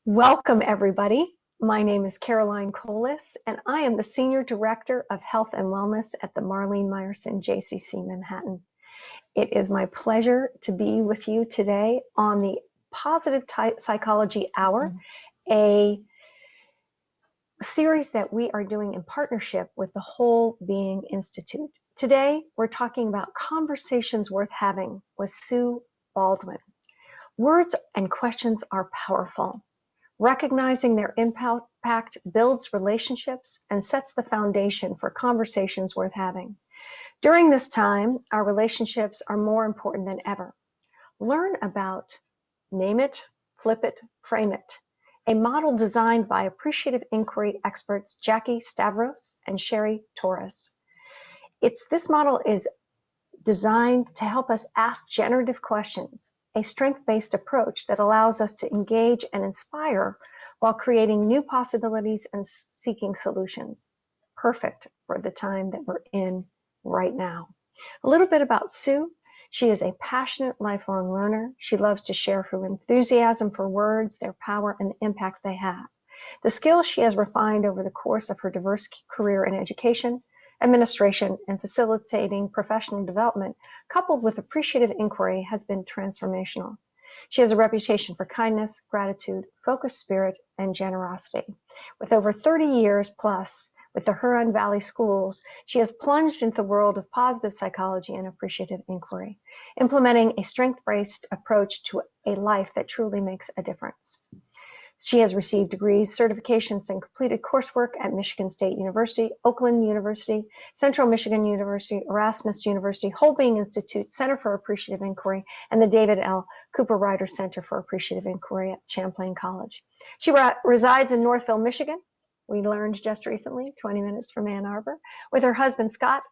Welcome, everybody. My name is Caroline Colas, and I am the Senior Director of Health and Wellness at the Marlene Meyerson JCC Manhattan. It is my pleasure to be with you today on the Positive Psychology Hour, a series that we are doing in partnership with the Whole Being Institute. Today, we're talking about conversations worth having with Sue Baldwin. Words and questions are powerful. Recognizing their impact builds relationships and sets the foundation for conversations worth having. During this time, our relationships are more important than ever. Learn about Name It, Flip It, Frame It, a model designed by appreciative inquiry experts Jackie Stavros and Sherry Torres. This model is designed to help us ask generative questions, a strength-based approach that allows us to engage and inspire while creating new possibilities and seeking solutions. Perfect for the time that we're in right now. A little bit about Sue. She is a passionate lifelong learner. She loves to share her enthusiasm for words, their power, and the impact they have. The skills she has refined over the course of her diverse career in education, administration, and facilitating professional development, coupled with appreciative inquiry, has been transformational. She has a reputation for kindness, gratitude, focused spirit, and generosity. With over 30 years plus with the Huron Valley Schools, she has plunged into the world of positive psychology and appreciative inquiry, implementing a strength-based approach to a life that truly makes a difference. She has received degrees, certifications, and completed coursework at Michigan State University, Oakland University, Central Michigan University, Erasmus University, Whole Being Institute, Center for Appreciative Inquiry, and the David L. Cooper Ryder Center for Appreciative Inquiry at Champlain College. She resides in Northville, Michigan. We learned just recently, 20 minutes from Ann Arbor, with her husband, Scott,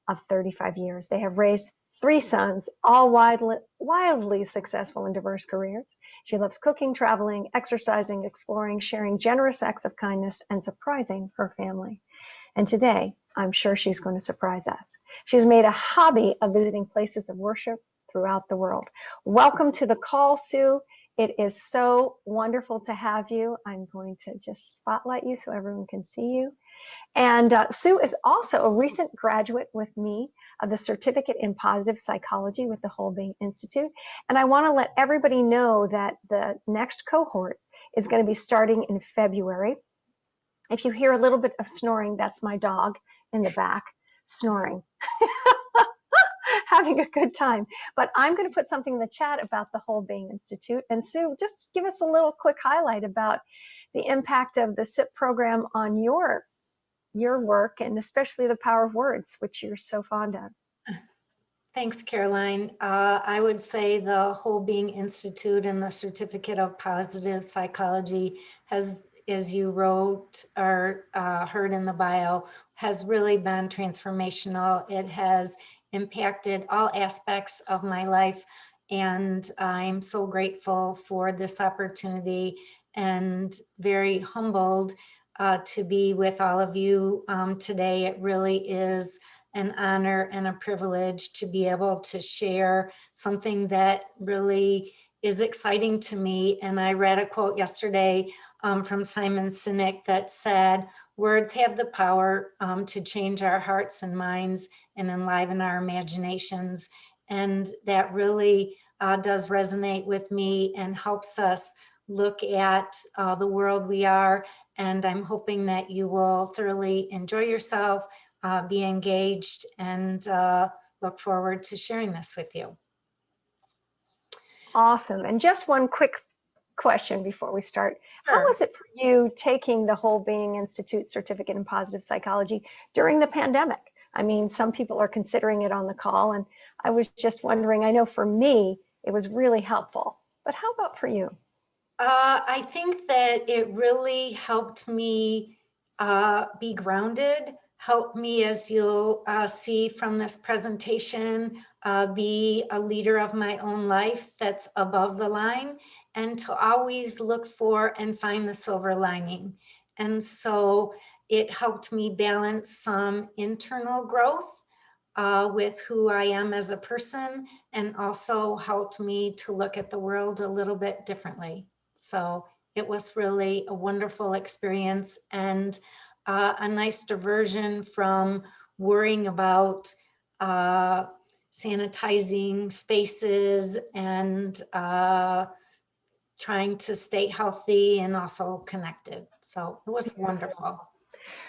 of 35 years. They have raised 3 sons, all wildly successful in diverse careers. She loves cooking, traveling, exercising, exploring, sharing generous acts of kindness, and surprising her family. And today, I'm sure she's going to surprise us. She's made a hobby of visiting places of worship throughout the world. Welcome to the call, Sue. It is so wonderful to have you. I'm going to just spotlight you so everyone can see you. And Sue is also a recent graduate with me of the Certificate in Positive Psychology with the Whole Being Institute. And I want to let everybody know that the next cohort is going to be starting in February. If you hear a little bit of snoring, that's my dog in the back snoring. Having a good time. But I'm going to put something in the chat about the Whole Being Institute. And Sue, just give us a little quick highlight about the impact of the SIP program on your work, and especially the power of words, which you're so fond of. Thanks, Caroline. I would say the Whole Being Institute and the Certificate of Positive Psychology has, as you wrote or heard in the bio, has really been transformational. It has impacted all aspects of my life, and I'm so grateful for this opportunity and very humbled to be with all of you today. It really is an honor and a privilege to be able to share something that really is exciting to me. And I read a quote yesterday from Simon Sinek that said, "Words have the power to change our hearts and minds and enliven our imaginations." And that really does resonate with me and helps us look at the world we are. And I'm hoping that you will thoroughly enjoy yourself, be engaged, and look forward to sharing this with you. Awesome. And just one quick question before we start. Sure. How was it for you taking the Whole Being Institute Certificate in Positive Psychology during the pandemic? I mean, some people are considering it on the call, and I was just wondering, I know for me, it was really helpful, but how about for you? I think that it really helped me be grounded, helped me, as you'll see from this presentation, be a leader of my own life that's above the line, and to always look for and find the silver lining. And so it helped me balance some internal growth with who I am as a person, and also helped me to look at the world a little bit differently. So it was really a wonderful experience, and a nice diversion from worrying about sanitizing spaces and trying to stay healthy and also connected. So it was wonderful.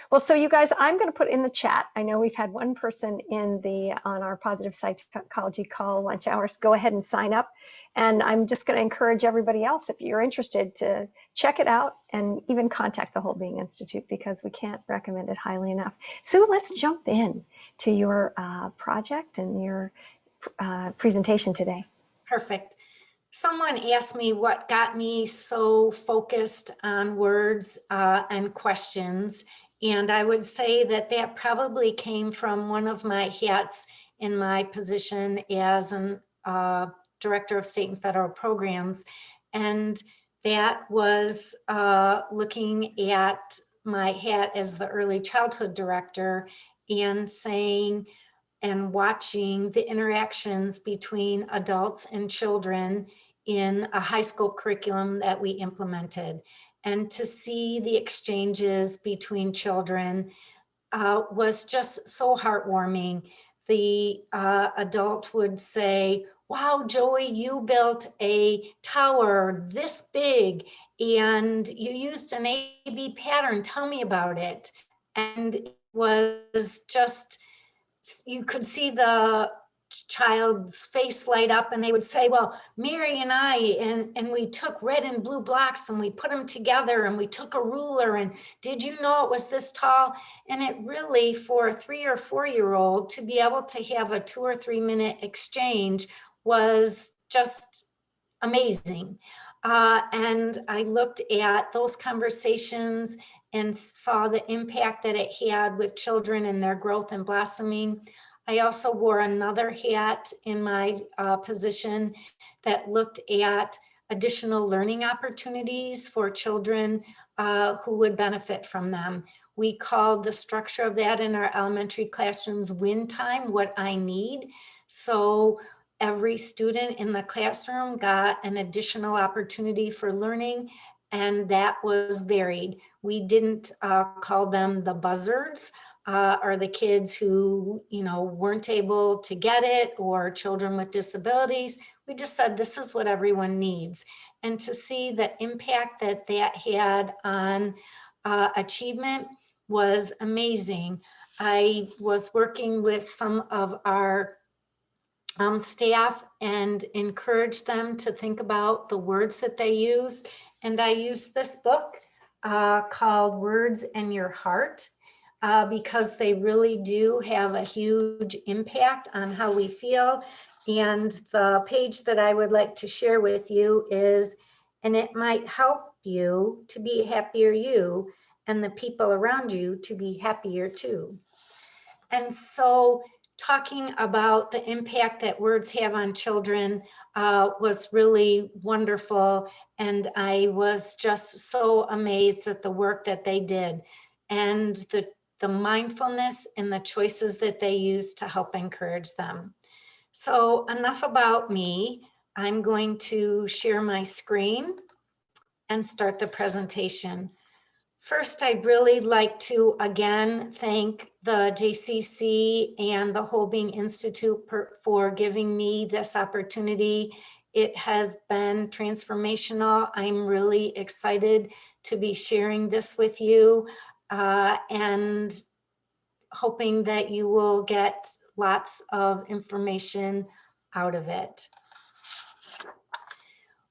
Well, so you guys, I'm going to put in the chat. I know we've had one person on our positive psychology call lunch hours. Go ahead and sign up. And I'm just going to encourage everybody else, if you're interested, to check it out and even contact the Whole Being Institute, because we can't recommend it highly enough. Sue, let's jump in to your project and your presentation today. Perfect. Someone asked me what got me so focused on words and questions. And I would say that that probably came from one of my hats in my position as an director of state and federal programs. And that was looking at my hat as the early childhood director and saying, and watching the interactions between adults and children in a high school curriculum that we implemented. And to see the exchanges between children was just so heartwarming. The adult would say, wow, Joey, you built a tower this big and you used an A-B pattern. Tell me about it. And it was just, you could see the child's face light up, and they would say, well, Mary and I, and we took red and blue blocks and we put them together and we took a ruler, and did you know it was this tall? And it really, for a 3 or 4-year-old to be able to have a 2 or 3 minute exchange was just amazing. And I looked at those conversations and saw the impact that it had with children and their growth and blossoming. I also wore another hat in my position that looked at additional learning opportunities for children who would benefit from them. We called the structure of that in our elementary classrooms win time, what I need. So every student in the classroom got an additional opportunity for learning, and that was varied. We didn't call them the buzzards or the kids who, weren't able to get it, or children with disabilities. We just said, this is what everyone needs. And to see the impact that that had on achievement was amazing. I was working with some of our staff and encourage them to think about the words that they used. And I used this book called Words and Your Heart because they really do have a huge impact on how we feel. And the page that I would like to share with you is, and it might help you to be happier you and the people around you to be happier too. And so talking about the impact that words have on children was really wonderful. And I was just so amazed at the work that they did and the mindfulness and the choices that they used to help encourage them. So enough about me. I'm going to share my screen and start the presentation. First, I'd really like to again thank the JCC and the Whole Being Institute for giving me this opportunity. It has been transformational. I'm really excited to be sharing this with you and hoping that you will get lots of information out of it.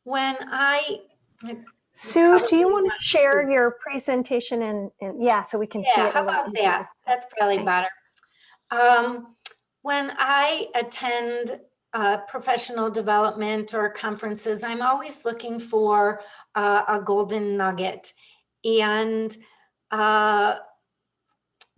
When Sue, do you want to share your presentation and yeah, so we can see it? How about that? That's probably better. When I attend professional development or conferences, I'm always looking for a golden nugget. And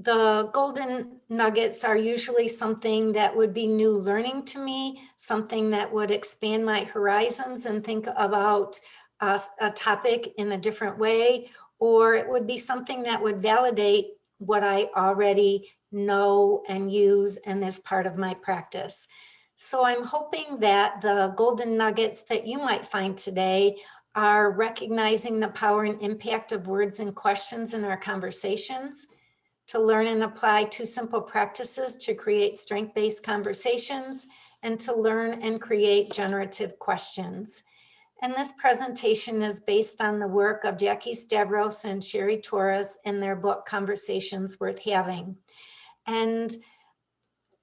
the golden nuggets are usually something that would be new learning to me, something that would expand my horizons and think about a topic in a different way, or it would be something that would validate what I already know, and use, and is part of my practice. So I'm hoping that the golden nuggets that you might find today are recognizing the power and impact of words and questions in our conversations, to learn and apply 2 simple practices to create strength-based conversations, and to learn and create generative questions. And this presentation is based on the work of Jackie Stavros and Sherry Torres in their book, Conversations Worth Having. And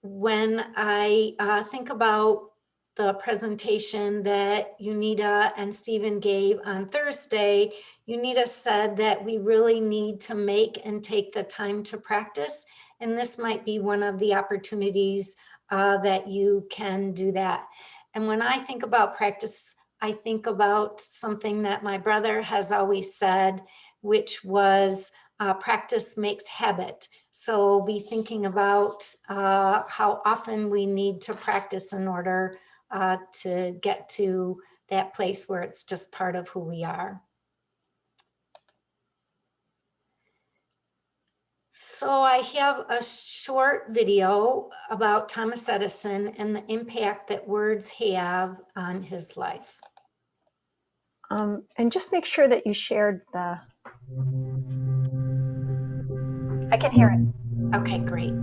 when I think about the presentation that Unita and Stephen gave on Thursday, Unita said that we really need to make and take the time to practice. And this might be one of the opportunities that you can do that. And when I think about practice, I think about something that my brother has always said, which was practice makes habit. So be thinking about how often we need to practice in order to get to that place where it's just part of who we are. So I have a short video about Thomas Edison and the impact that words have on his life. And just make sure that you shared the... I can hear it. Okay, great.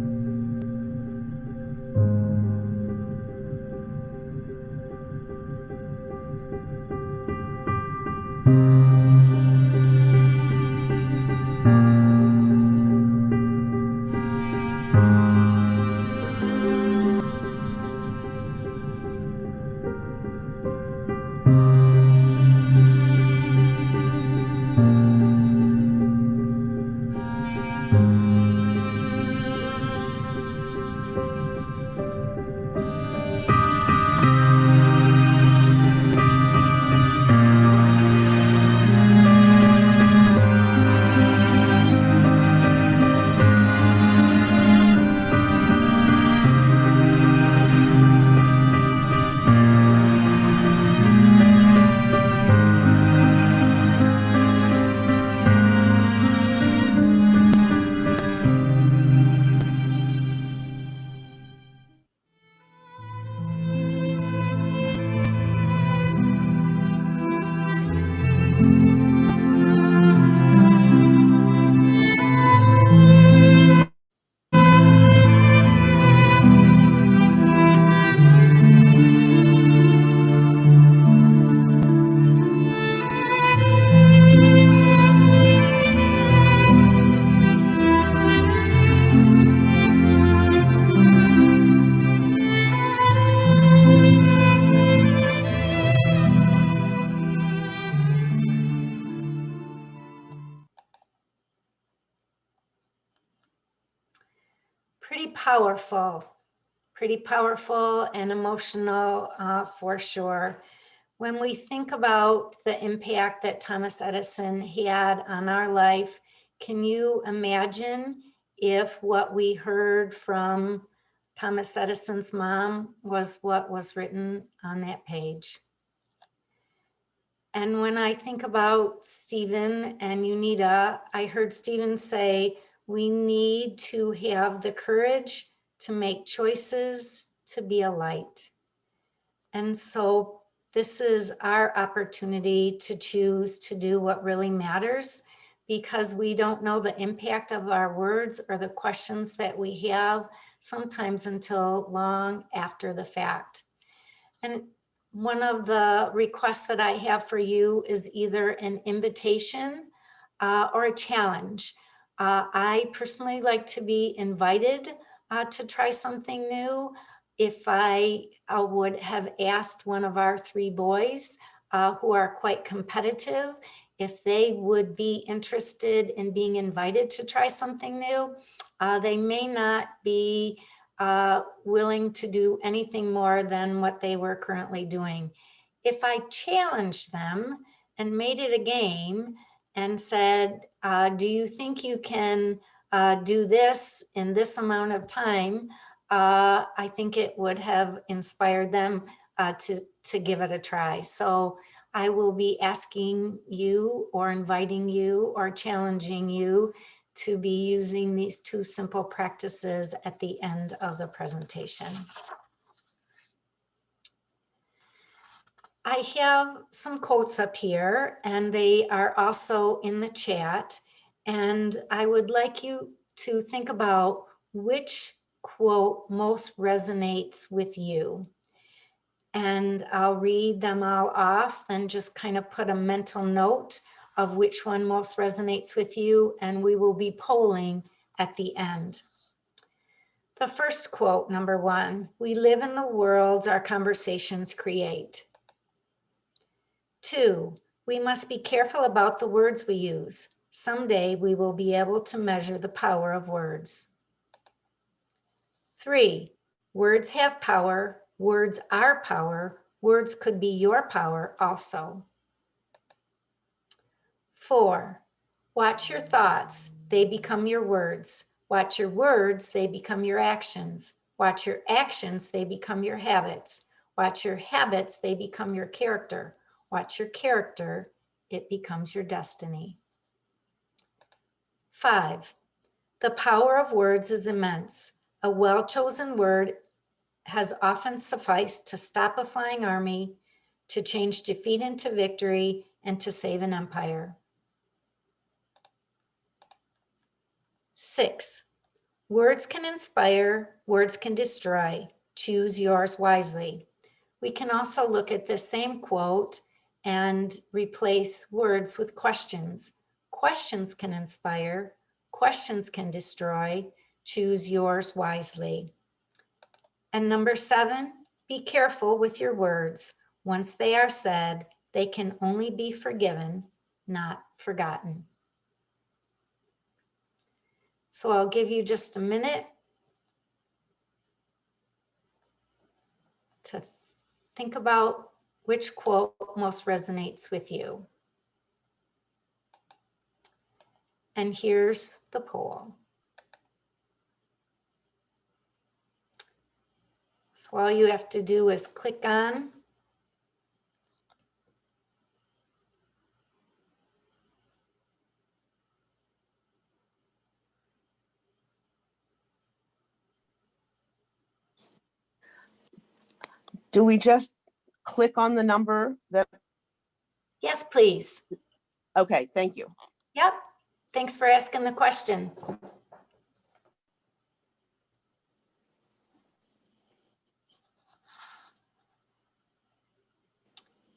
Pretty powerful and emotional for sure. When we think about the impact that Thomas Edison had on our life, can you imagine if what we heard from Thomas Edison's mom was what was written on that page? And when I think about Stephen and Unita, I heard Stephen say, we need to have the courage to make choices to be a light. And so this is our opportunity to choose to do what really matters, because we don't know the impact of our words or the questions that we have sometimes until long after the fact. And one of the requests that I have for you is either an invitation or a challenge. I personally like to be invited to try something new. If I would have asked one of our 3 boys who are quite competitive, if they would be interested in being invited to try something new, they may not be willing to do anything more than what they were currently doing. If I challenged them and made it a game and said, do you think you can do this in this amount of time? I think it would have inspired them to give it a try. So I will be asking you or inviting you or challenging you to be using these two simple practices at the end of the presentation. I have some quotes up here, and they are also in the chat. And I would like you to think about which quote most resonates with you. And I'll read them all off and just kind of put a mental note of which one most resonates with you, and we will be polling at the end. The first quote, number 1, we live in the world our conversations create. 2, we must be careful about the words we use. Someday we will be able to measure the power of words. 3, words have power, words are power, words could be your power also. 4, watch your thoughts, they become your words. Watch your words, they become your actions. Watch your actions, they become your habits. Watch your habits, they become your character. Watch your character, it becomes your destiny. 5, the power of words is immense. A well-chosen word has often sufficed to stop a flying army, to change defeat into victory, and to save an empire. 6, words can inspire, words can destroy. Choose yours wisely. We can also look at this same quote and replace words with questions. Questions can inspire, questions can destroy. Choose yours wisely. And number 7, be careful with your words. Once they are said, they can only be forgiven, not forgotten. So I'll give you just a minute to think about which quote most resonates with you. And here's the poll. So all you have to do is click on Do we just click on the number that? yes, please. Okay, thank you. Yep. Thanks for asking the question.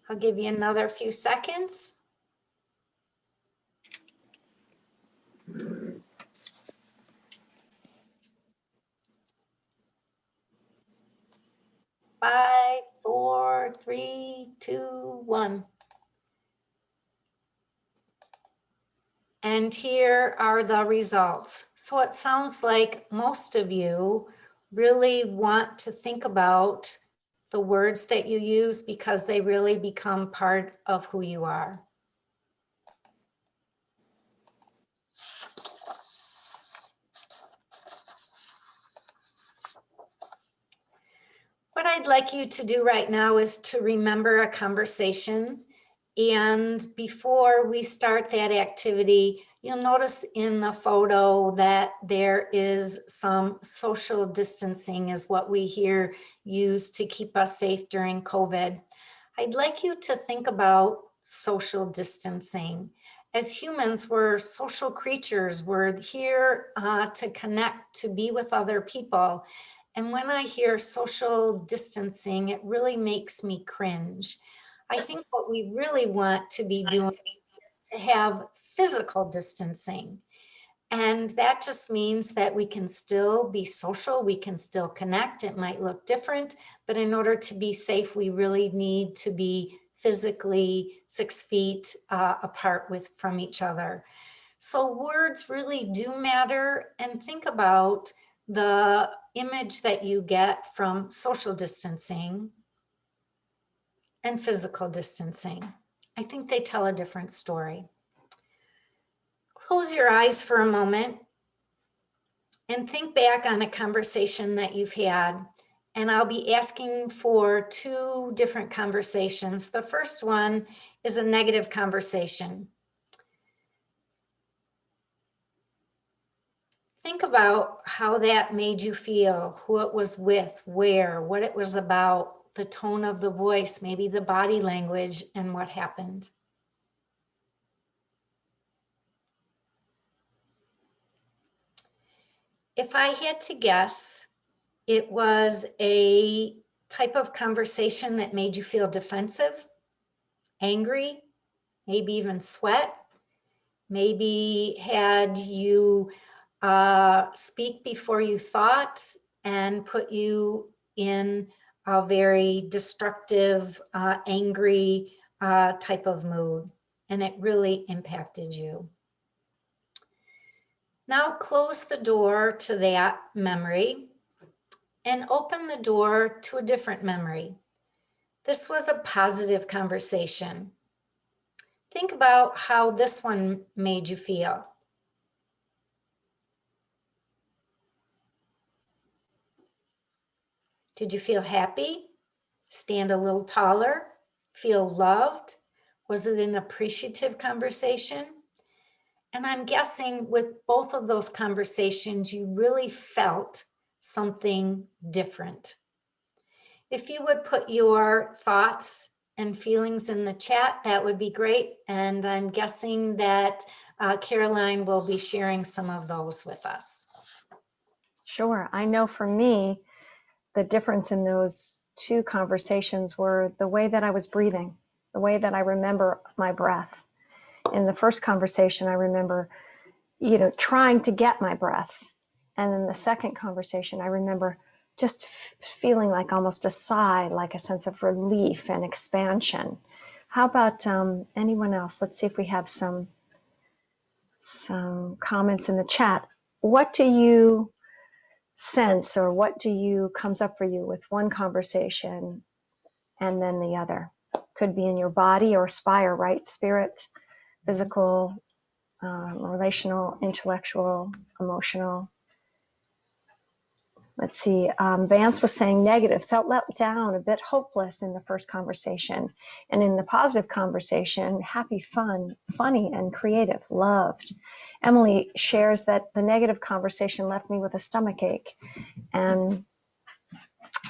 I'll give you another few seconds. Five, four, three, two, one. And here are the results. So it sounds like most of you really want to think about the words that you use because they really become part of who you are. What I'd like you to do right now is to remember a conversation. And before we start that activity, you'll notice in the photo that there is some social distancing is what we here use to keep us safe during COVID. I'd like you to think about social distancing. As humans, we're social creatures. We're here to connect, to be with other people. And when I hear social distancing, it really makes me cringe. I think what we really want to be doing is to have physical distancing. And that just means that we can still be social, we can still connect. It might look different, but in order to be safe, we really need to be physically 6 feet apart from each other. So words really do matter, and think about the image that you get from social distancing and physical distancing. I think they tell a different story. Close your eyes for a moment and think back on a conversation that you've had. And I'll be asking for 2 different conversations. The first one is a negative conversation. think about how that made you feel, who it was with, where, what it was about, the tone of the voice, maybe the body language, and what happened. If I had to guess, it was a type of conversation that made you feel defensive, angry, maybe even sweat, maybe had you speak before you thought and put you in a very destructive, angry type of mood, and it really impacted you. Now close the door to that memory and open the door to a different memory. This was a positive conversation. Think about how this one made you feel. Did you feel happy? Stand a little taller? Feel loved? Was it an appreciative conversation? And I'm guessing with both of those conversations, you really felt something different. If you would put your thoughts and feelings in the chat, that would be great. And I'm guessing that Caroline will be sharing some of those with us. Sure. I know for me, the difference in those two conversations were the way that I was breathing, the way that I remember my breath. In the first conversation, I remember, trying to get my breath. And in the second conversation, I remember just feeling like almost a sigh, like a sense of relief and expansion. How about anyone else? Let's see if we have some comments in the chat. What do you sense, or what comes up for you with one conversation and then the other? Could be in your body or spire, right? Spirit, physical, relational, intellectual, emotional. Let's see. Vance was saying negative, felt let down, a bit hopeless in the first conversation. And in the positive conversation, happy, fun, funny, and creative, loved. Emily shares that the negative conversation left me with a stomach ache. And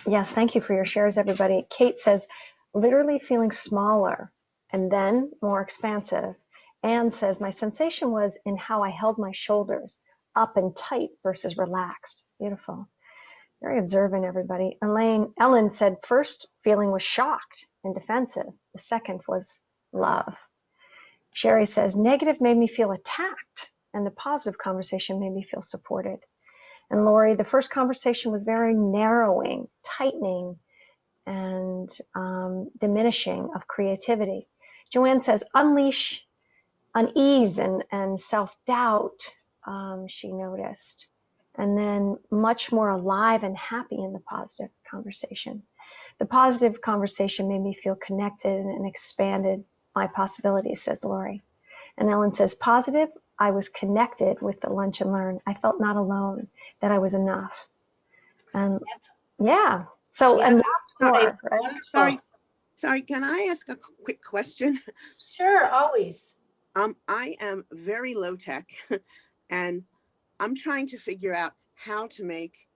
yes, thank you for your shares, everybody. Kate says, literally feeling smaller and then more expansive. Anne says, my sensation was in how I held my shoulders up and tight versus relaxed. Beautiful. Very observant, everybody. Ellen said, first feeling was shocked and defensive. The second was love. Sherry says, negative made me feel attacked, and the positive conversation made me feel supported. And Lori, the first conversation was very narrowing, tightening, and diminishing of creativity. Joanne says, unleash unease and self-doubt, she noticed. And then much more alive and happy in the positive conversation. The positive conversation made me feel connected and expanded my possibilities, says Lori. And Ellen says, positive, I was connected with the lunch and learn. I felt not alone, that I was enough. And yeah, so, Yeah, and that's more, right? wonderful. Sorry, can I ask a quick question? Sure, always. I am very low tech and I'm trying to figure out how to make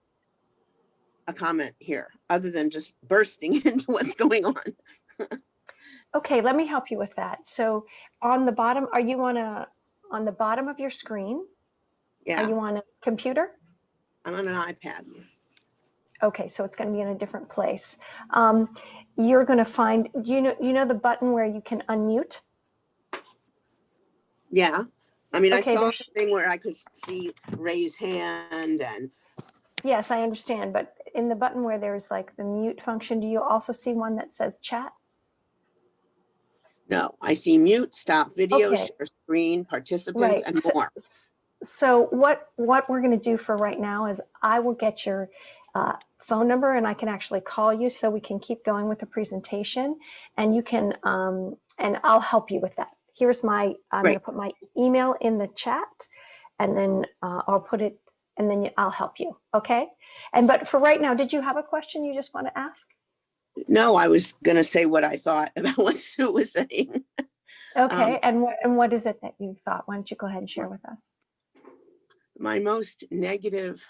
a comment here other than just bursting into what's going on. Okay, let me help you with that. So on the bottom, are you on the bottom of your screen? Yeah. Are you on a computer? I'm on an iPad. Okay, so it's going to be in a different place. You're going to find, you know the button where you can unmute? Yeah. I mean, Okay, I saw the thing where I could see raise hand and. Yes, I understand. But in the button where there's like the mute function, do you also see one that says chat? No, I see mute, stop video, Okay. share screen, participants, Right. and more. So what we're going to do for right now is I will get your phone number and I can actually call you so we can keep going with the presentation, and you can and I'll help you with that. Here's I'm going to put my email in the chat, and then I'll put it, and then I'll help you. Okay. But for right now, did you have a question you just want to ask? No, I was going to say what I thought about what Sue was saying. Okay. And what is it that you thought? Why don't you go ahead and share with us? my most negative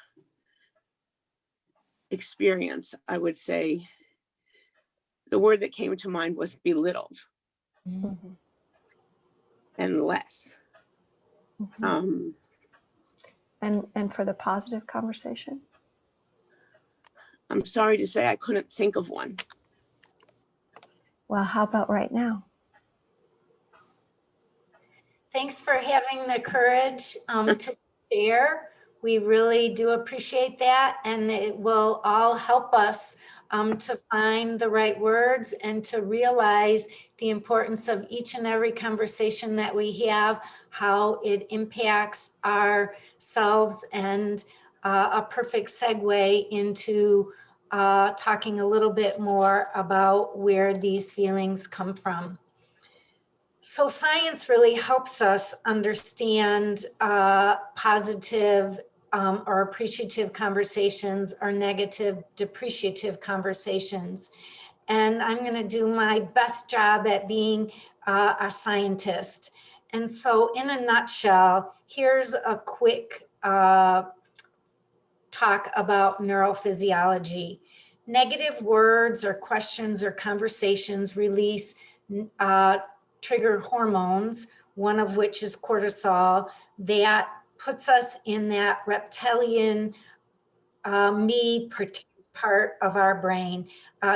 experience, I would say, the word that came to mind was belittled Mhm. and less. Mhm. And for the positive conversation? I'm sorry to say I couldn't think of one. Well, how about right now? Thanks for having the courage to share. We really do appreciate that, and it will all help us to find the right words and to realize the importance of each and every conversation that we have, how it impacts ourselves, and a perfect segue into talking a little bit more about where these feelings come from. So science really helps us understand positive or appreciative conversations or negative depreciative conversations. And I'm going to do my best job at being a scientist. And so in a nutshell, here's a quick talk about neurophysiology. Negative words or questions or conversations release trigger hormones, one of which is cortisol, that puts us in that reptilian me protect part of our brain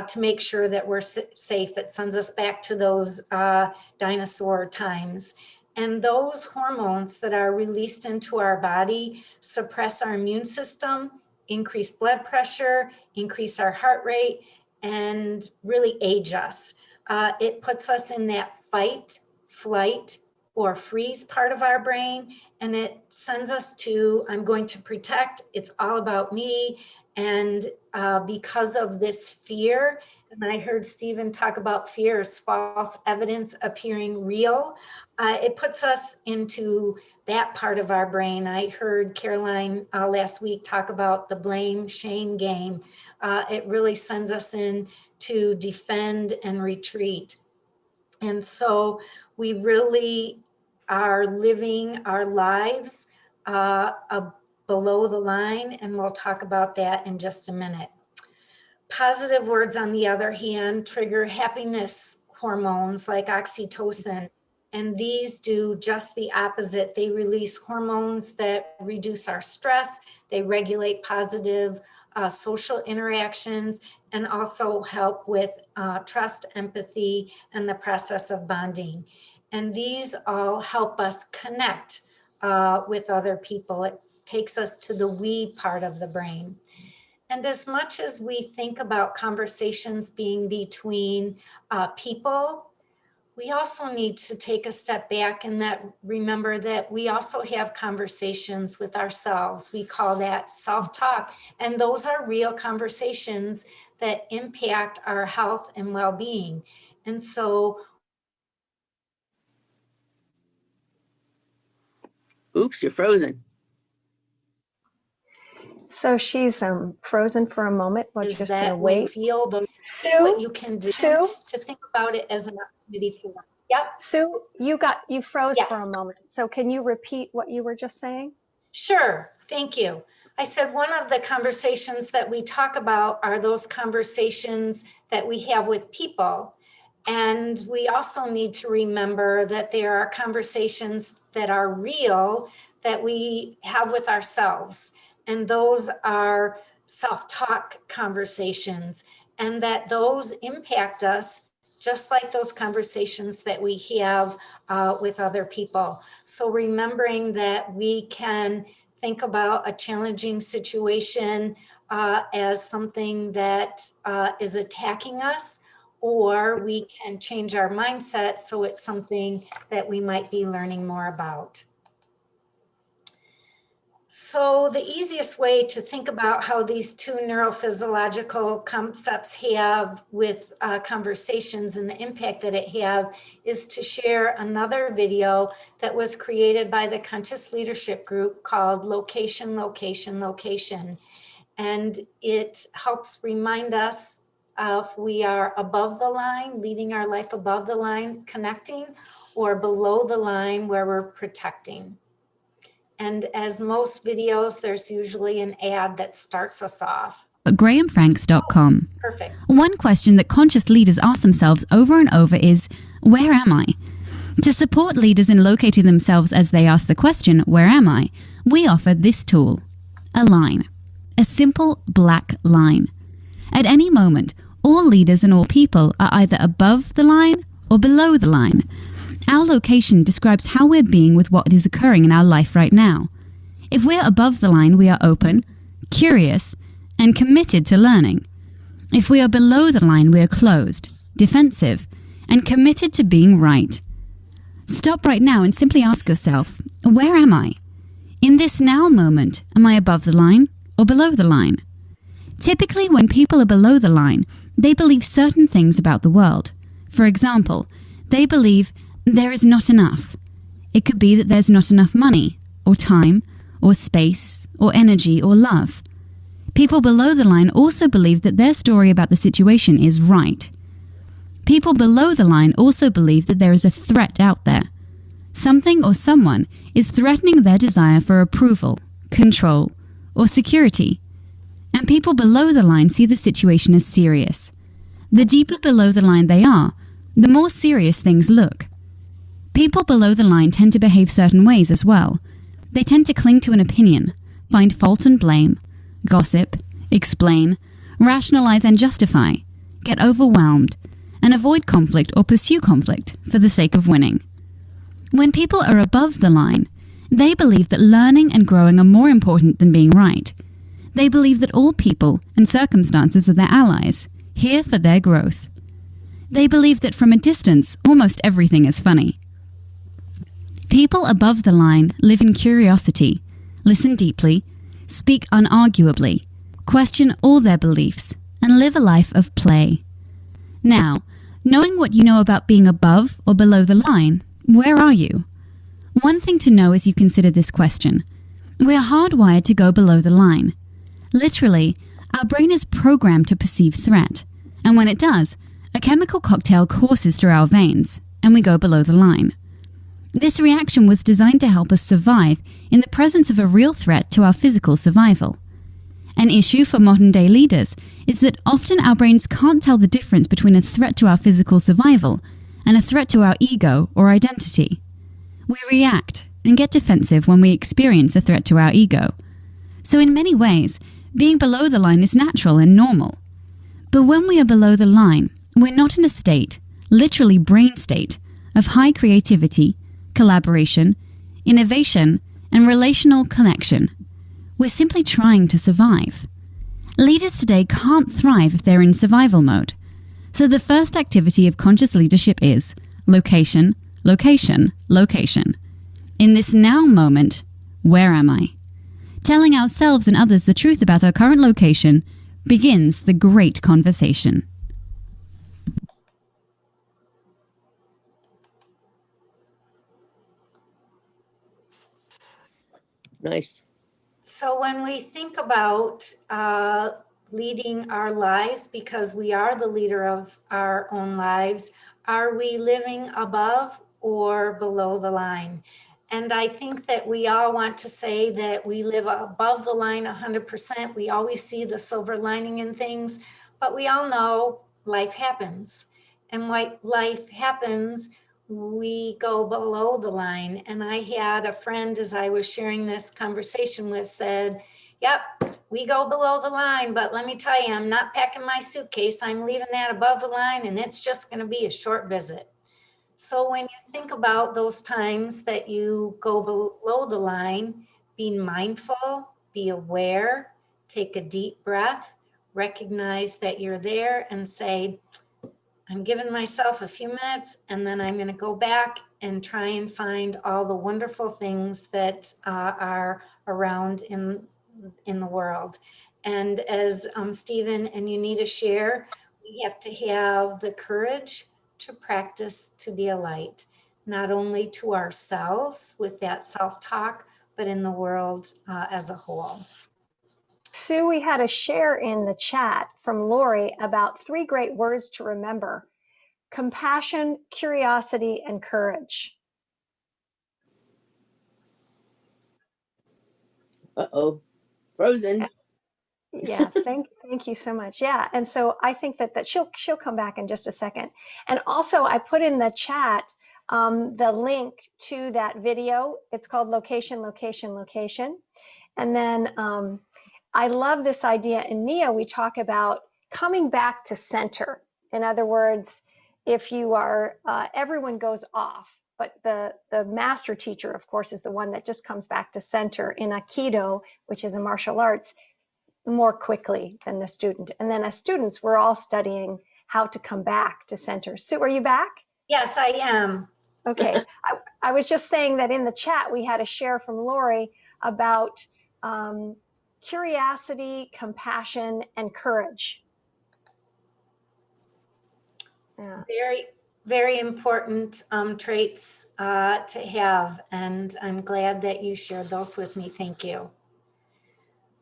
to make sure that we're safe. It sends us back to those dinosaur times. And those hormones that are released into our body suppress our immune system, increase blood pressure, increase our heart rate, and really age us. It puts us in that fight, flight, or freeze part of our brain, and it sends us to, I'm going to protect, it's all about me. And because of this fear, and I heard Stephen talk about fear as false evidence appearing real, it puts us into that part of our brain. I heard Caroline last week talk about the blame shame game. It really sends us in to defend and retreat. And so we really are living our lives below the line, and we'll talk about that in just a minute. Positive words, on the other hand, trigger happiness hormones like oxytocin, and these do just the opposite. They release hormones that reduce our stress, they regulate positive social interactions, and also help with trust, empathy, and the process of bonding. And these all help us connect with other people. It takes us to the we part of the brain. And as much as we think about conversations being between people, we also need to take a step back and that remember that we also have conversations with ourselves. We call that self-talk. And those are real conversations that impact our health and well-being. And so, Oops, you're frozen. So she's frozen for a moment. We're is just going to that when you wait. feel those, see what you can do to think about it as an opportunity for. Yep. Sue, you froze for Yes. a moment. So can you repeat what you were just saying? Sure, thank you. I said one of the conversations that we talk about are those conversations that we have with people. And we also need to remember that there are conversations that are real that we have with ourselves. And those are self-talk conversations, and that those impact us just like those conversations that we have with other people. So remembering that we can think about a challenging situation as something that is attacking us, or we can change our mindset so it's something that we might be learning more about. So the easiest way to think about how these two neurophysiological concepts have with conversations and the impact that it have is to share another video that was created by the Conscious Leadership Group called Location, Location, Location. And it helps remind us if we are above the line, leading our life above the line, connecting, or below the line where we're protecting. And as most videos, there's usually an ad that starts us off. GrahamFranks.com. Perfect. One question that conscious leaders ask themselves over and over is, where am I? To support leaders in locating themselves as they ask the question, where am I? We offer this tool, a line, a simple black line. At any moment, all leaders and all people are either above the line or below the line. Our location describes how we're being with what is occurring in our life right now. If we're above the line, we are open, curious, and committed to learning. If we are below the line, we are closed, defensive, and committed to being right. Stop right now and simply ask yourself, where am I? In this now moment, am I above the line or below the line? Typically, when people are below the line, they believe certain things about the world. For example, they believe there is not enough. It could be that there's not enough money, or time, or space, or energy, or love. People below the line also believe that their story about the situation is right. People below the line also believe that there is a threat out there. Something or someone is threatening their desire for approval, control, or security. And people below the line see the situation as serious. The deeper below the line they are, the more serious things look. People below the line tend to behave certain ways as well. They tend to cling to an opinion, find fault and blame, gossip, explain, rationalize and justify, get overwhelmed, and avoid conflict or pursue conflict for the sake of winning. When people are above the line, they believe that learning and growing are more important than being right. They believe that all people and circumstances are their allies, here for their growth. They believe that from a distance, almost everything is funny. People above the line live in curiosity, listen deeply, speak unarguably, question all their beliefs, and live a life of play. Now, knowing what you know about being above or below the line, where are you? One thing to know as you consider this question: we are hardwired to go below the line. Literally, our brain is programmed to perceive threat, and when it does, a chemical cocktail courses through our veins, and we go below the line. This reaction was designed to help us survive in the presence of a real threat to our physical survival. An issue for modern-day leaders is that often our brains can't tell the difference between a threat to our physical survival and a threat to our ego or identity. We react and get defensive when we experience a threat to our ego. So in many ways, being below the line is natural and normal. But when we are below the line, we're not in a state, literally brain state, of high creativity, collaboration, innovation, and relational connection. We're simply trying to survive. Leaders today can't thrive if they're in survival mode. So the first activity of conscious leadership is location, location, location. In this now moment, where am I? Telling ourselves and others the truth about our current location begins the great conversation. Nice. So when we think about leading our lives, because we are the leader of our own lives, are we living above or below the line? And I think that we all want to say that we live above the line 100%. We always see the silver lining in things, but we all know life happens. And when life happens, we go below the line. And I had a friend, as I was sharing this conversation with, said, yep, we go below the line, but let me tell you, I'm not packing my suitcase. I'm leaving that above the line, and it's just going to be a short visit. So when you think about those times that you go below the line, be mindful, be aware, take a deep breath, recognize that you're there, and say, I'm giving myself a few minutes, and then I'm going to go back and try and find all the wonderful things that are around in the world. And as Stephen and Unita share, we have to have the courage to practice to be a light, not only to ourselves with that self-talk, but in the world as a whole. Sue, we had a share in the chat from Lori about 3 great words to remember: compassion, curiosity, and courage. Uh-oh, frozen. Yeah, thank you so much. Yeah, and so I think that she'll come back in just a second. And also, I put in the chat the link to that video. It's called Location, Location, Location. And then I love this idea. In NIA, we talk about coming back to center. In other words, if you are, everyone goes off, but the master teacher, of course, is the one that just comes back to center in Aikido, which is a martial arts, more quickly than the student. And then as students, we're all studying how to come back to center. Sue, are you back? Yes, I am. Okay. I was just saying that in the chat, we had a share from Lori about curiosity, compassion, and courage. Yeah. Very, very important traits to have. And I'm glad that you shared those with me. Thank you.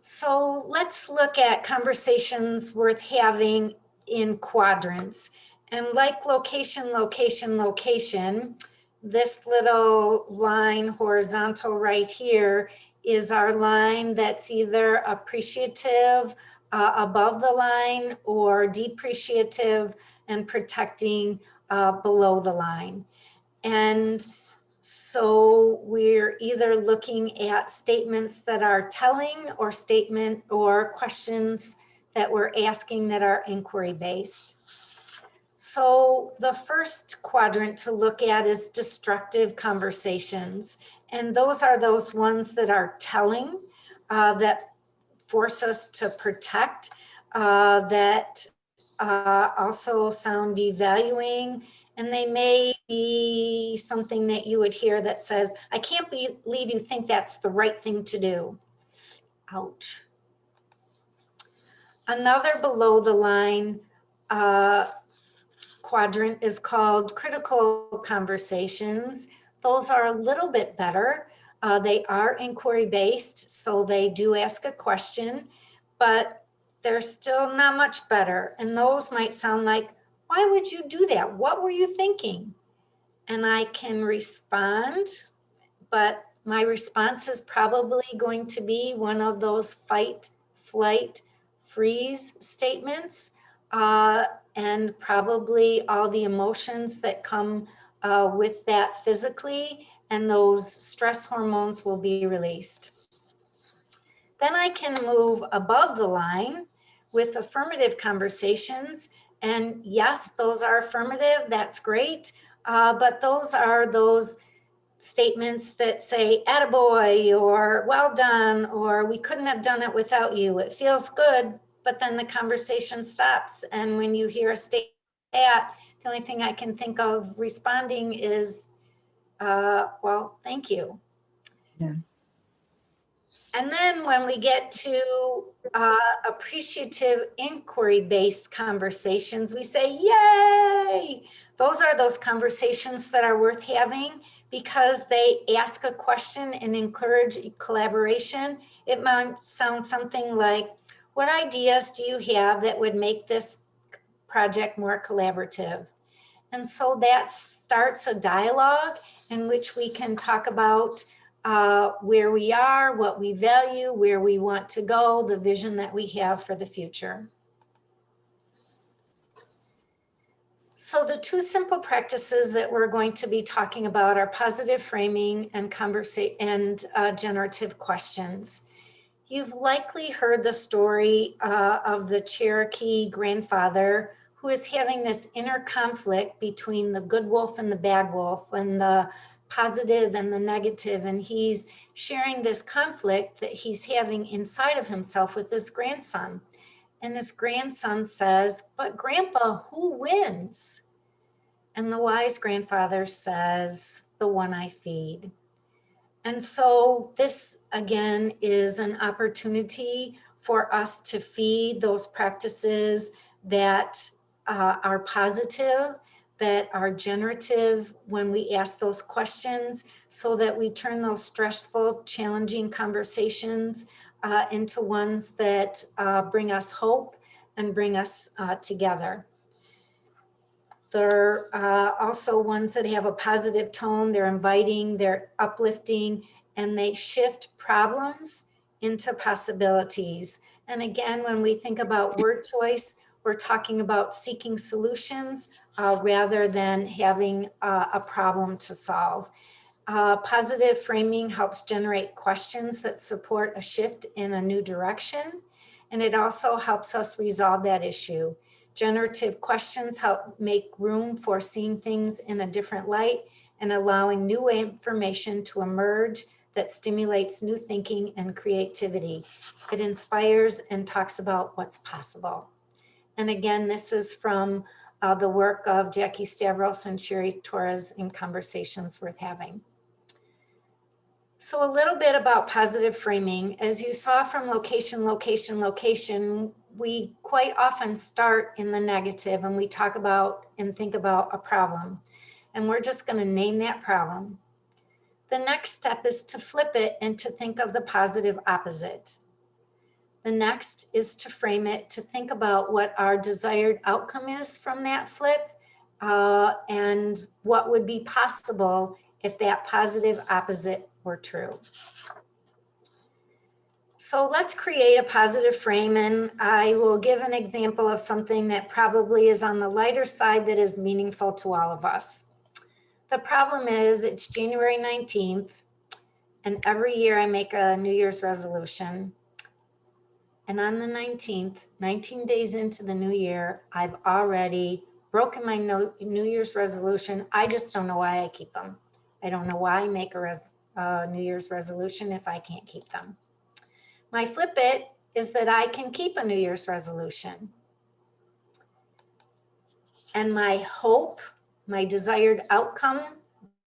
So let's look at conversations worth having in quadrants. And like location, location, location, this little line horizontal right here is our line that's either appreciative above the line or depreciative and protecting below the line. And so we're either looking at statements that are telling or statement or questions that we're asking that are inquiry based. So the first quadrant to look at is destructive conversations. And those are those ones that are telling, that force us to protect, that also sound devaluing, and they may be something that you would hear that says, I can't believe you think that's the right thing to do. Ouch. Another below the line quadrant is called critical conversations. Those are a little bit better. They are inquiry based, so they do ask a question, but they're still not much better. And those might sound like, why would you do that? What were you thinking? And I can respond, but my response is probably going to be one of those fight, flight, freeze statements, and probably all the emotions that come with that physically, and those stress hormones will be released. Then I can move above the line with affirmative conversations. And yes, those are affirmative, that's great. But those are those statements that say, attaboy, or well done, or we couldn't have done it without you. It feels good, but then the conversation stops. And when you hear a statement, the only thing I can think of responding is, well, thank you. Yeah. And then when we get to appreciative inquiry-based conversations, we say, yay! Those are those conversations that are worth having because they ask a question and encourage collaboration. It might sound something like, what ideas do you have that would make this project more collaborative? And so that starts a dialogue in which we can talk about where we are, what we value, where we want to go, the vision that we have for the future. So the two simple practices that we're going to be talking about are positive framing and generative questions. You've likely heard the story of the Cherokee grandfather who is having this inner conflict between the good wolf and the bad wolf, and the positive and the negative. And he's sharing this conflict that he's having inside of himself with his grandson. And his grandson says, but Grandpa, who wins? And the wise grandfather says, the one I feed. And so this, again, is an opportunity for us to feed those practices that are positive, that are generative when we ask those questions, so that we turn those stressful, challenging conversations into ones that bring us hope and bring us together. They're also ones that have a positive tone. They're inviting, they're uplifting, and they shift problems into possibilities. And again, when we think about word choice, we're talking about seeking solutions rather than having a problem to solve. Positive framing helps generate questions that support a shift in a new direction, and it also helps us resolve that issue. Generative questions help make room for seeing things in a different light and allowing new information to emerge that stimulates new thinking and creativity. It inspires and talks about what's possible. And again, this is from the work of Jackie Stavros and Sherry Torres in Conversations Worth Having. So a little bit about positive framing. As you saw from location, location, location, we quite often start in the negative and we talk about and think about a problem. And we're just going to name that problem. The next step is to flip it and to think of the positive opposite. The next is to frame it, to think about what our desired outcome is from that flip and what would be possible if that positive opposite were true. So let's create a positive frame, and I will give an example of something that probably is on the lighter side that is meaningful to all of us. The problem is it's January 19th, and every year I make a New Year's resolution. And on the 19th, 19 days into the new year, I've already broken my New Year's resolution. I just don't know why I keep them. I don't know why I make a New Year's resolution if I can't keep them. My flip it is that I can keep a New Year's resolution. And my hope, my desired outcome,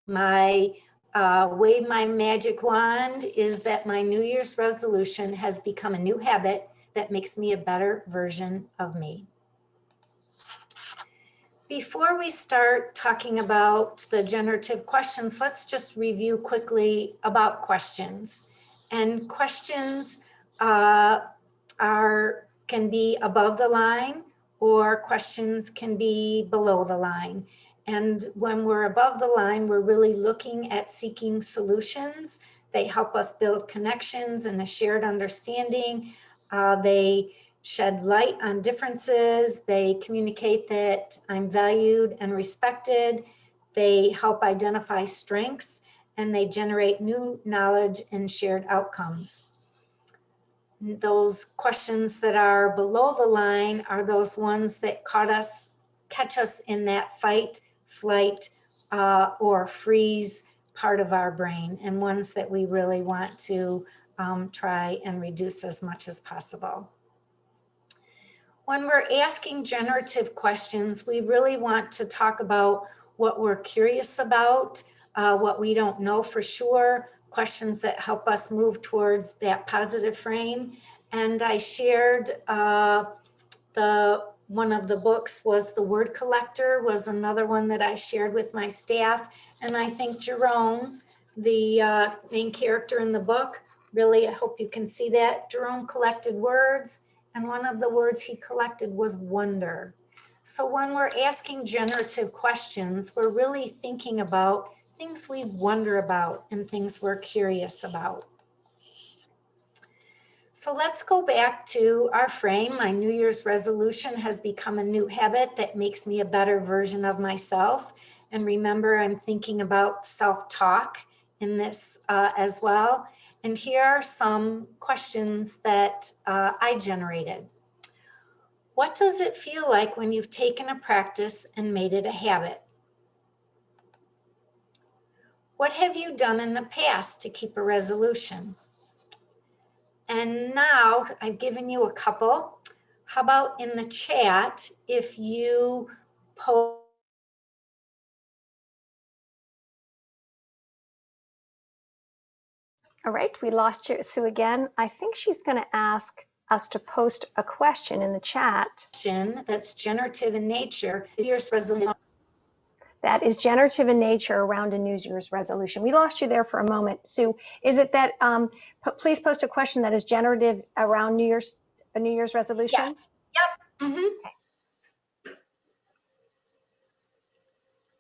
my wave my magic wand is that my New Year's resolution has become a new habit that makes me a better version of me. Before we start talking about the generative questions, let's just review quickly about questions. And questions can be above the line, or questions can be below the line. And when we're above the line, we're really looking at seeking solutions. They help us build connections and a shared understanding. They shed light on differences. They communicate that I'm valued and respected. They help identify strengths, and they generate new knowledge and shared outcomes. Those questions that are below the line are those ones that catch us in that fight, flight, or freeze part of our brain, and ones that we really want to try and reduce as much as possible. When we're asking generative questions, we really want to talk about what we're curious about, what we don't know for sure, questions that help us move towards that positive frame. And I shared one of the books was The Word Collector, was another one that I shared with my staff. And I think Jerome, the main character in the book, really, I hope you can see that. Jerome collected words, and one of the words he collected was wonder. So when we're asking generative questions, we're really thinking about things we wonder about and things we're curious about. So let's go back to our frame. My New Year's resolution has become a new habit that makes me a better version of myself. And remember, I'm thinking about self-talk in this as well. And here are some questions that I generated. What does it feel like when you've taken a practice and made it a habit? What have you done in the past to keep a resolution? And now I've given you a couple. How about in the chat, if you post. All right, we lost Sue again. I think she's going to ask us to post a question in the chat. That's generative in nature. New Year's resolution. That is generative in nature around a New Year's resolution. We lost you there for a moment, Sue. Is it that? Please post a question that is generative around a New Year's resolution. Yes. Yep. Mm-hmm.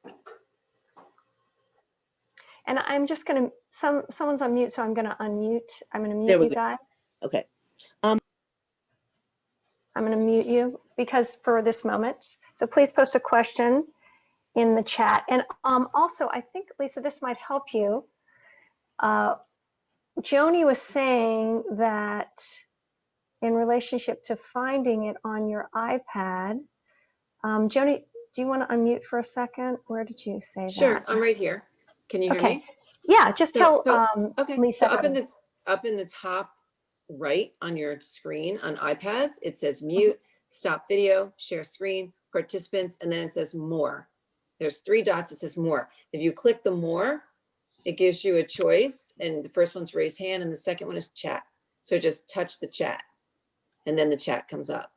Okay. And I'm just going to, someone's on mute, so I'm going to unmute. I'm going to There mute we you go. guys. Okay. I'm going to mute you because for this moment. So please post a question in the chat. And also, I think, Lisa, this might help you. Joni was saying that in relationship to finding it on your iPad, Joni, do you want to unmute for a second? Where did you say Sure, that? I'm right here. Can you hear Okay. me? Yeah, just tell Okay. Lisa. So up in the top right on your screen on iPads, it says mute, stop video, share screen, participants, and then it says more. There's 3 dots. It says more. If you click the more, it gives you a choice, and the first one's raise hand, and the second one is chat. So just touch the chat, and then the chat comes up.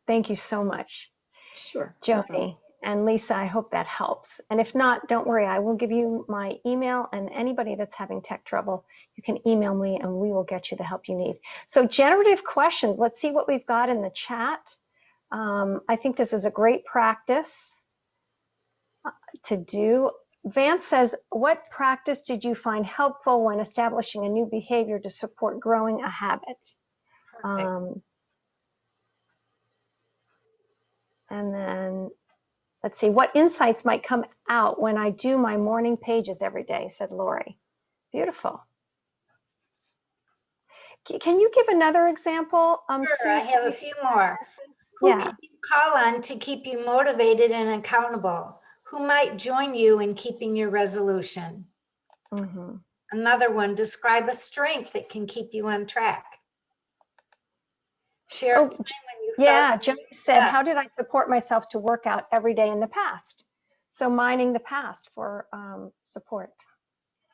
Thank you so much, Sure. Joni. And Lisa, I hope that helps. And if not, don't worry, I will give you my email, and anybody that's having tech trouble, you can email me and we will get you the help you need. So generative questions, let's see what we've got in the chat. I think this is a great practice to do. Vance says, what practice did you find helpful when establishing a new behavior to support growing a habit? And then let's see, what insights might come out when I do my morning pages every day, said Lori. Beautiful. Can you give another example? Sure, I have a few more. Who Yeah. can you call on to keep you motivated and accountable? Who might join you in keeping your resolution? Mm-hmm. Another one, describe a strength that can keep you on track. Share a time when you yeah, felt Joni said, how did I support myself to work out every day in the past? So mining the past for support.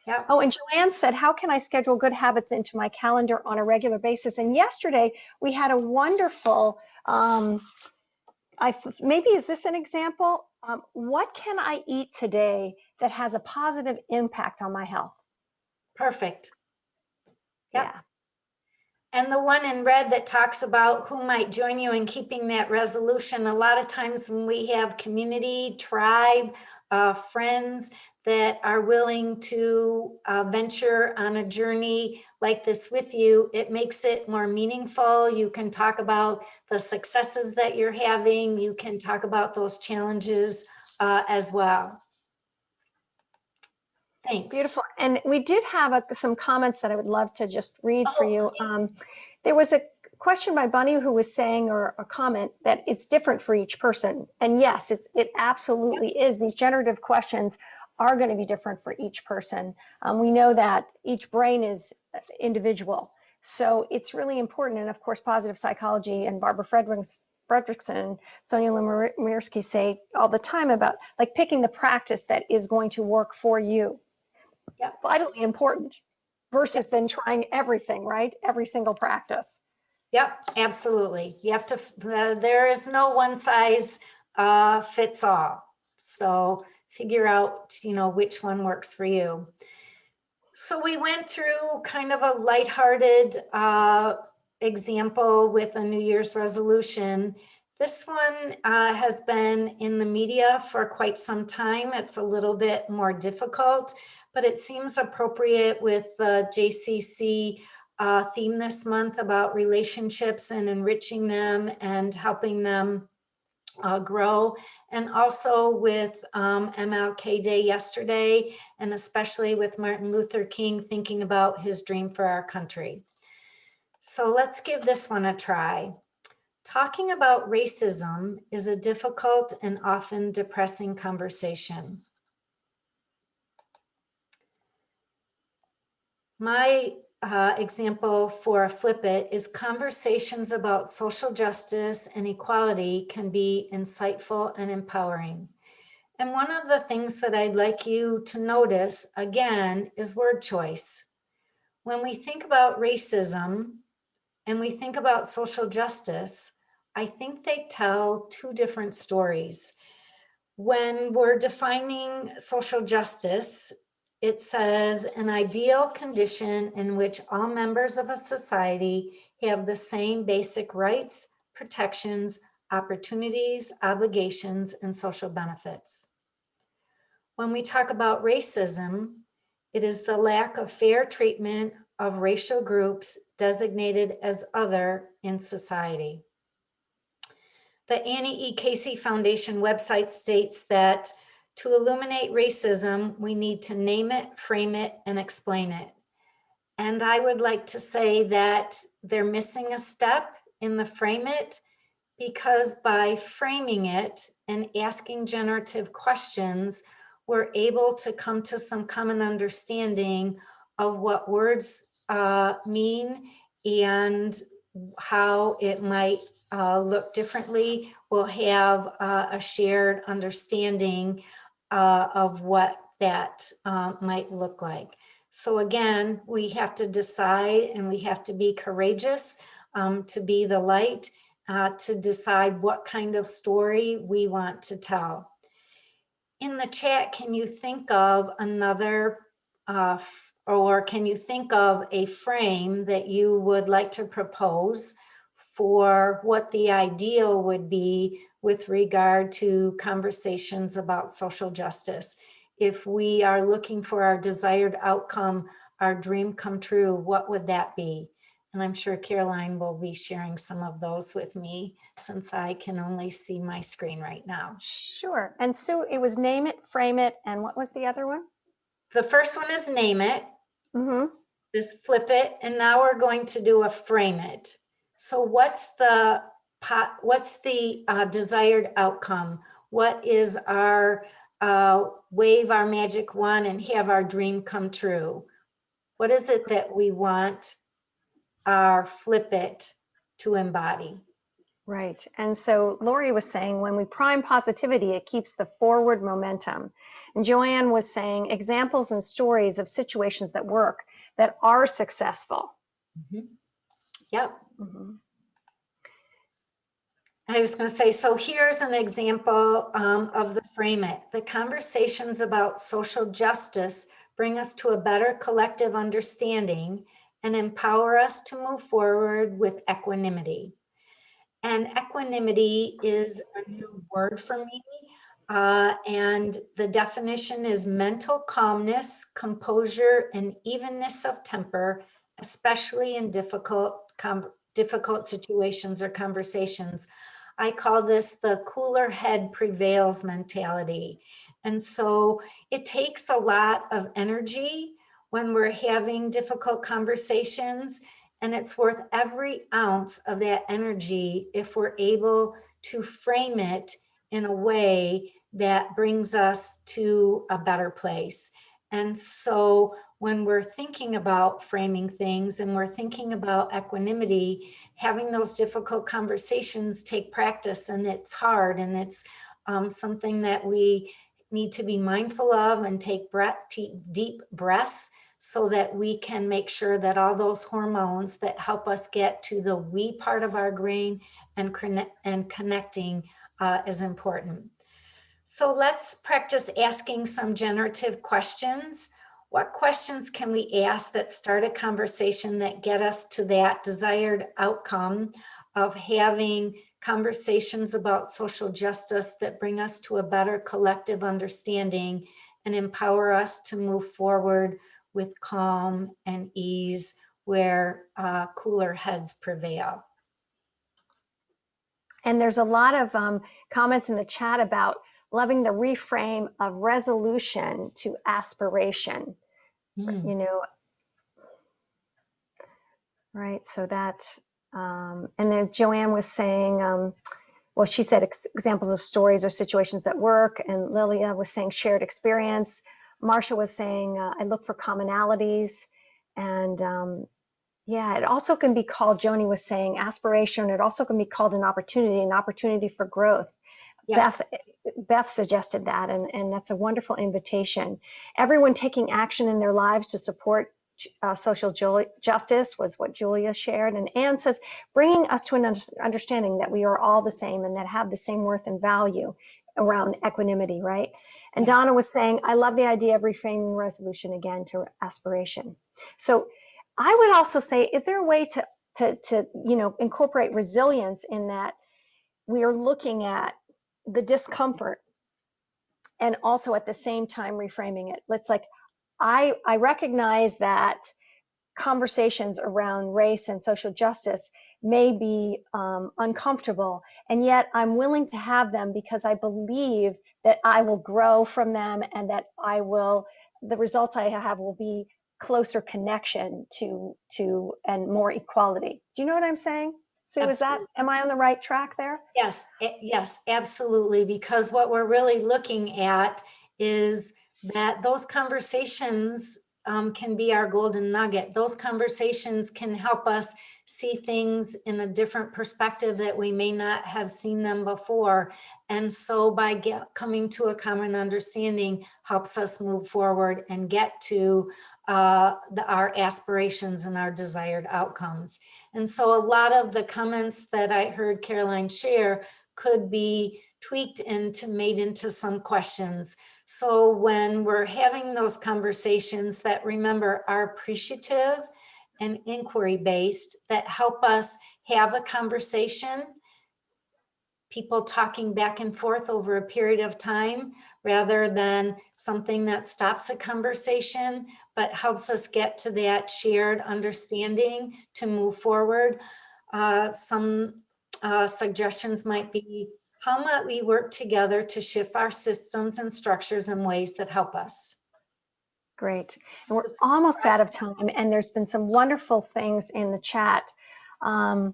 Yep. Oh, and Joanne said, how can I schedule good habits into my calendar on a regular basis? And yesterday we had a wonderful, maybe is this an example? What can I eat today that has a positive impact on my health? Perfect. Yep. Yeah. And the one in red that talks about who might join you in keeping that resolution. A lot of times when we have community, tribe, friends that are willing to venture on a journey like this with you, it makes it more meaningful. You can talk about the successes that you're having. You can talk about those challenges as well. Thanks. Beautiful. And we did have some comments that I would love to just read for you. There was a question by Bunny who was saying, or a comment, that it's different for each person. And yes, it absolutely is. These generative questions are going to be different for each person. We know that each brain is individual. So it's really important. And of course, positive psychology and Barbara Fredrickson and Sonia Lemirsky say all the time about like picking the practice that is going to work for you. Yep. Vitally important versus then trying everything, right? Every single practice. Yep, absolutely. You have to, there is no one size fits all. So figure out, which one works for you. So we went through kind of a lighthearted example with a New Year's resolution. This one has been in the media for quite some time. It's a little bit more difficult, but it seems appropriate with the JCC theme this month about relationships and enriching them and helping them grow, and also with MLK Day yesterday, and especially with Martin Luther King thinking about his dream for our country. So let's give this one a try. Talking about racism is a difficult and often depressing conversation. My example for Flip It is conversations about social justice and equality can be insightful and empowering. And one of the things that I'd like you to notice again is word choice. When we think about racism and we think about social justice, I think they tell two different stories. When we're defining social justice, it says an ideal condition in which all members of a society have the same basic rights, protections, opportunities, obligations, and social benefits. When we talk about racism, It is the lack of fair treatment of racial groups designated as other in society. The Annie E. Casey Foundation website states that to illuminate racism, we need to name it, frame it, and explain it. And I would like to say that they're missing a step in the frame it, because by framing it and asking generative questions, we're able to come to some common understanding of what words mean and how it might look differently. We'll have a shared understanding of what that might look like. So again, we have to decide, and we have to be courageous to be the light, to decide what kind of story we want to tell. In the chat, can you think of another, or can you think of a frame that you would like to propose for what the ideal would be with regard to conversations about social justice? If we are looking for our desired outcome, our dream come true, what would that be? And I'm sure Caroline will be sharing some of those with me, since I can only see my screen right now. Sure. And Sue, it was name it, frame it, and what was the other one? The first one is name it. Mm-hmm. Just flip it, and now we're going to do a frame it. So what's the desired outcome? What is our wave our magic wand and have our dream come true? What is it that we want our flip it to embody? Right. And so Lori was saying when we prime positivity, it keeps the forward momentum. And Joanne was saying examples and stories of situations that work, that are successful. Mm-hmm. Yep. Mm-hmm. I was going to say, so here's an example of the frame it. The conversations about social justice bring us to a better collective understanding and empower us to move forward with equanimity. And equanimity is a new word for me. And the definition is mental calmness, composure, and evenness of temper, especially in difficult situations or conversations. I call this the cooler head prevails mentality. And so it takes a lot of energy when we're having difficult conversations, and it's worth every ounce of that energy if we're able to frame it in a way that brings us to a better place. And so when we're thinking about framing things and we're thinking about equanimity, having those difficult conversations take practice, and it's hard, and it's something that we need to be mindful of and take deep breaths so that we can make sure that all those hormones that help us get to the we part of our brain and connecting is important. So let's practice asking some generative questions. What questions can we ask that start a conversation that get us to that desired outcome of having conversations about social justice that bring us to a better collective understanding and empower us to move forward with calm and ease where cooler heads prevail? And there's a lot of comments in the chat about loving the reframe of resolution to aspiration. You know, right? So that, and then Joanne was saying, well, she said examples of stories or situations that work, and Lilia was saying shared experience. Marsha was saying, I look for commonalities, and yeah, it also can be called, Joni was saying, aspiration. It also can be called an opportunity for growth. Yes. Beth suggested that, and that's a wonderful invitation. Everyone taking action in their lives to support social justice was what Julia shared. And Anne says, bringing us to an understanding that we are all the same and that have the same worth and value around equanimity, right? And Donna was saying, I love the idea of reframing resolution again to aspiration. So I would also say, is there a way to you know, incorporate resilience in that we are looking at the discomfort and also at the same time reframing it? Let's like, I recognize that conversations around race and social justice may be uncomfortable, and yet I'm willing to have them because I believe that I will grow from them, and that the results I have will be closer connection to and more equality. Do you know what I'm saying, Sue? Am I on the right track there? Yes, yes, absolutely. Because what we're really looking at is that those conversations can be our golden nugget. Those conversations can help us see things in a different perspective that we may not have seen them before. And so by coming to a common understanding helps us move forward and get to our aspirations and our desired outcomes. And so a lot of the comments that I heard Caroline share could be tweaked into, made into some questions. So when we're having those conversations that, remember, are appreciative and inquiry based, that help us have a conversation, people talking back and forth over a period of time, rather than something that stops a conversation, but helps us get to that shared understanding to move forward. Some suggestions might be, how might we work together to shift our systems and structures in ways that help us? Great. And we're almost out of time, and there's been some wonderful things in the chat. Ellen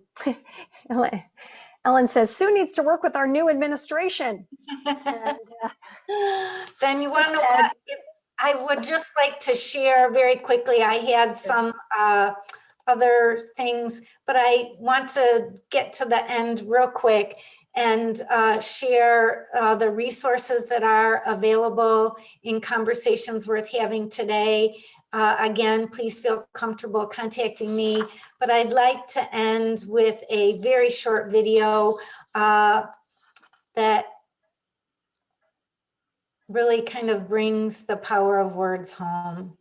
says, Sue needs to work with our new administration. And, then you want to know what? I would just like to share very quickly. I had some other things, but I want to get to the end real quick and share the resources that are available in Conversations Worth Having today. Again, please feel comfortable contacting me, but I'd like to end with a very short video that really kind of brings the power of words home.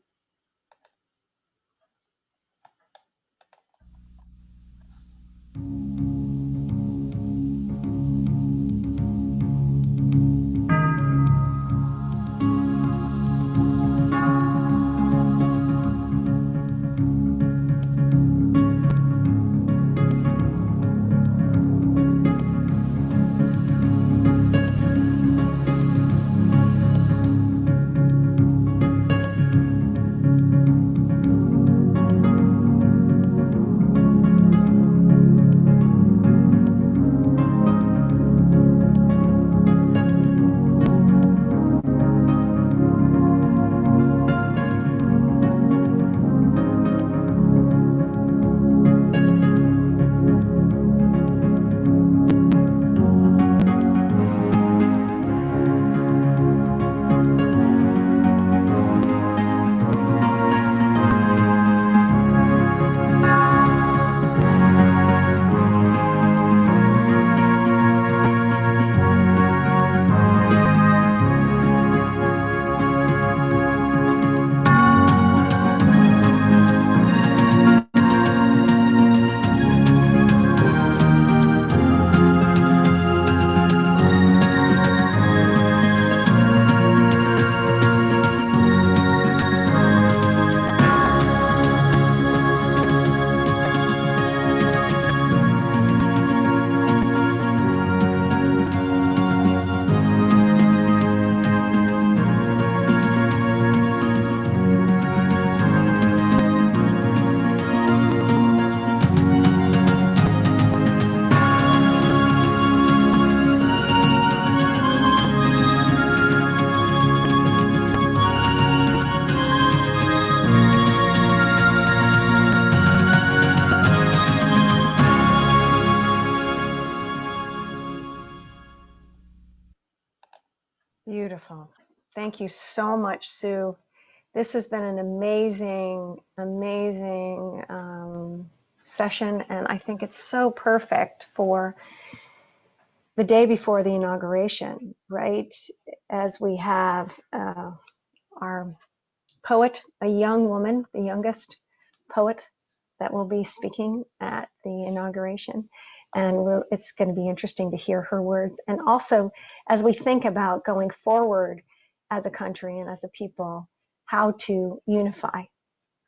beautiful. Thank you so much, Sue. This has been an amazing, amazing session, and I think it's so perfect for the day before the inauguration, right? As we have our poet, a young woman, the youngest poet that will be speaking at the inauguration. And it's going to be interesting to hear her words. And also, as we think about going forward as a country and as a people, how to unify.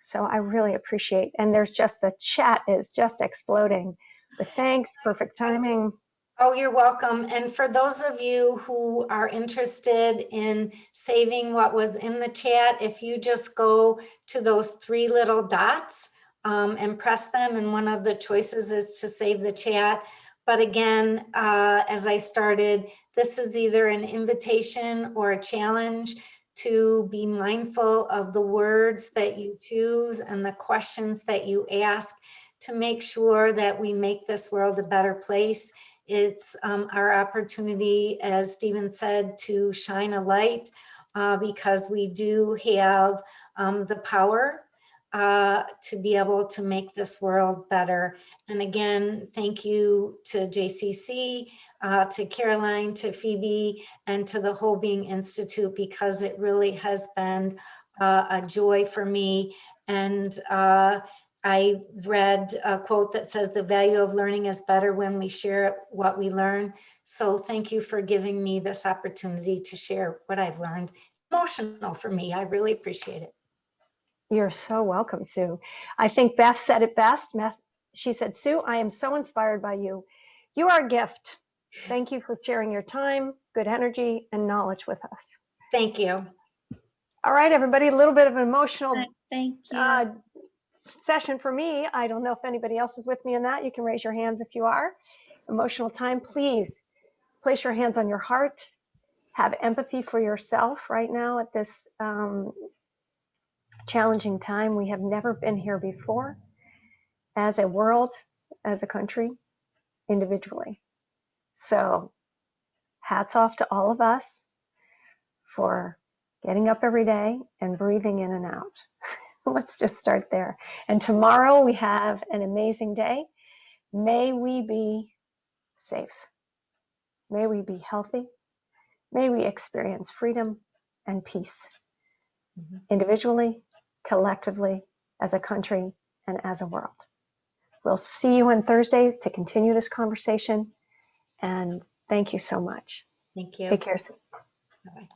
So I really appreciate, and there's just, the chat is just exploding with thanks, perfect timing. Oh, you're welcome. And for those of you who are interested in saving what was in the chat, if you just go to those three little dots and press them, and one of the choices is to save the chat. But again, as I started, this is either an invitation or a challenge to be mindful of the words that you choose and the questions that you ask to make sure that we make this world a better place. It's our opportunity, as Stephen said, to shine a light because we do have the power to be able to make this world better. And again, thank you to JCC, to Caroline, to Phoebe, and to the Whole Being Institute, because it really has been a joy for me. And I read a quote that says the value of learning is better when we share what we learn. So thank you for giving me this opportunity to share what I've learned. Emotional for me. I really appreciate it. You're so welcome, Sue. I think Beth said it best. She said, Sue, I am so inspired by you. You are a gift. Thank you for sharing your time, good energy, and knowledge with us. Thank you. All right, everybody, a little bit of an emotional Thank you. Session for me. I don't know if anybody else is with me in that. You can raise your hands if you are. Emotional time, please place your hands on your heart. Have empathy for yourself right now at this challenging time. We have never been here before as a world, as a country, individually. So hats off to all of us for getting up every day and breathing in and out. Let's just start there. And tomorrow we have an amazing day. May we be safe. May we be healthy. May we experience freedom and peace, individually, collectively, as a country, and as a world. We'll see you on Thursday to continue this conversation. And thank you so much. Thank you. Take care. Bye-bye.